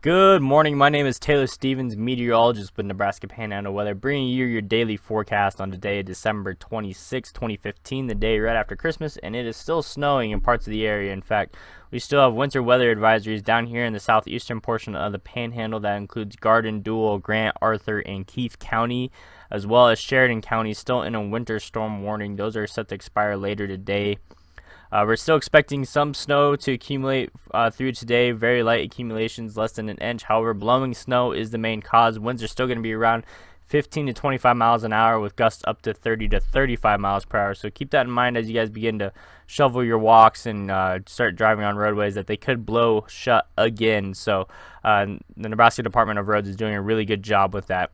Good morning. My name is Taylor Stevens, meteorologist with Nebraska Panhandle Weather, bringing you your daily forecast on today, December 26, 2015, the day right after Christmas, and it is still snowing in parts of the area. In fact, we still have winter weather advisories down here in the southeastern portion of the Panhandle. That includes Garden, Dual, Grant, Arthur, and Keith County, as well as Sheridan County, still in a winter storm warning. Those are set to expire later today. We're still expecting some snow to accumulate through today, very light accumulations, less than an inch. However, blowing snow is the main cause. Winds are still going to be around 15 to 25 miles an hour with gusts up to 30 to 35 miles per hour. So keep that in mind as you guys begin to shovel your walks and start driving on roadways, that they could blow shut again. So the Nebraska Department of Roads is doing a really good job with that.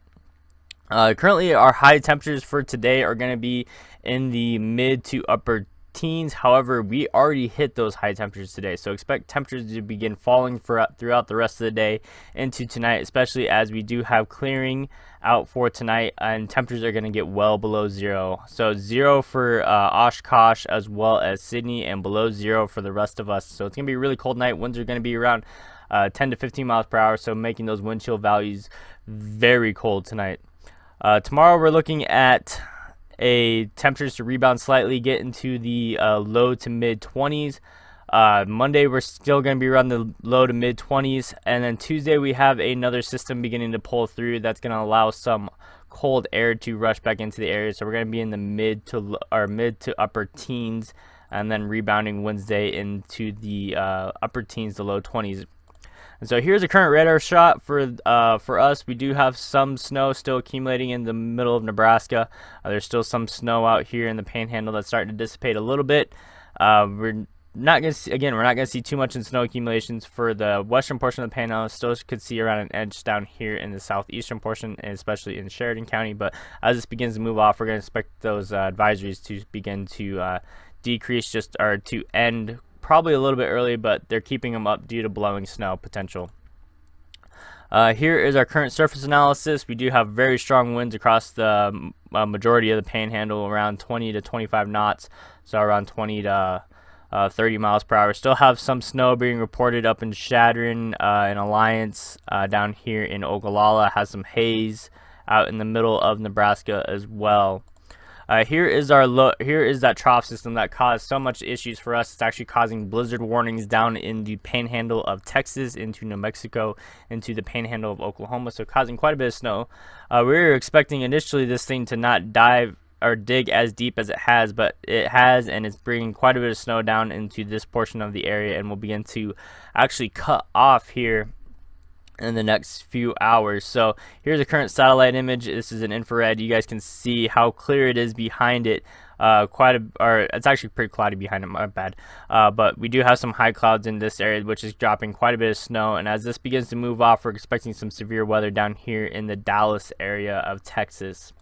Currently, our high temperatures for today are going to be in the mid to upper teens. However, we already hit those high temperatures today, so expect temperatures to begin falling throughout the rest of the day into tonight, especially as we do have clearing out for tonight, and temperatures are going to get well below zero. So zero for Oshkosh as well as Sydney, and below zero for the rest of us. So it's going to be a really cold night. Winds are going to be around 10 to 15 miles per hour, so making those wind chill values very cold tonight. Tomorrow we're looking at temperatures to rebound slightly, get into the low to mid 20s. Monday we're still going to be around the low to mid 20s, and then Tuesday we have another system beginning to pull through that's going to allow some cold air to rush back into the area. So we're going to be in the mid to upper teens, and then rebounding Wednesday into the upper teens to low 20s. And so here's a current radar shot for us. We do have some snow still accumulating in the middle of Nebraska. There's still some snow out here in the Panhandle that's starting to dissipate a little bit. We're not going to see too much in snow accumulations for the western portion of the Panhandle. Still could see around an inch down here in the southeastern portion, and especially in Sheridan County. But as this begins to move off, we're going to expect those advisories to begin to decrease, to end probably a little bit early, but they're keeping them up due to blowing snow potential. Here is our current surface analysis. We do have very strong winds across the majority of the Panhandle, around 20 to 25 knots, so around 20 to 30 miles per hour. Still have some snow being reported up in Shadron and Alliance. Down here in Ogallala has some haze out in the middle of Nebraska as well. Here is that trough system that caused so much issues for us. It's actually causing blizzard warnings down in the Panhandle of Texas, into New Mexico, into the Panhandle of Oklahoma, so causing quite a bit of snow. We were expecting initially this thing to not dive or dig as deep as it has, but it has, and it's bringing quite a bit of snow down into this portion of the area, and will begin to actually cut off here in the next few hours. So here's a current satellite image. This is an infrared. You guys can see how clear it is behind it. It's actually pretty cloudy behind it, my bad. But we do have some high clouds in this area, which is dropping quite a bit of snow. And as this begins to move off, we're expecting some severe weather down here in the Dallas area of Texas.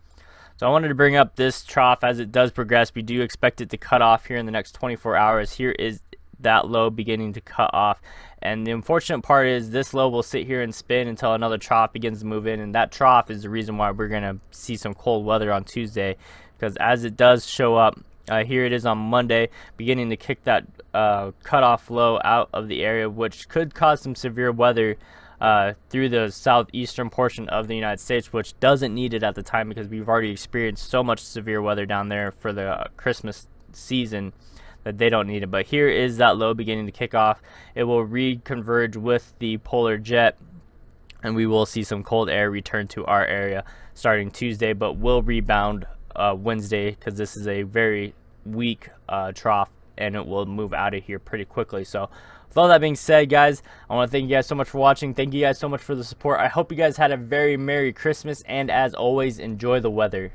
So I wanted to bring up this trough as it does progress. We do expect it to cut off here in the next 24 hours. Here is that low beginning to cut off, and the unfortunate part is this low will sit here and spin until another trough begins to move in, and that trough is the reason why we're going to see some cold weather on Tuesday, because as it does show up, here it is on Monday, beginning to kick that cutoff low out of the area, which could cause some severe weather through the southeastern portion of the United States, which doesn't need it at the time because we've already experienced so much severe weather down there for the Christmas season that they don't need it. But here is that low beginning to kick off. It will reconverge with the polar jet, and we will see some cold air return to our area starting Tuesday, but will rebound Wednesday, because this is a very weak trough, and it will move out of here pretty quickly. So with all that being said, guys, I want to thank you guys so much for watching. Thank you guys so much for the support. I hope you guys had a very Merry Christmas, and as always, enjoy the weather.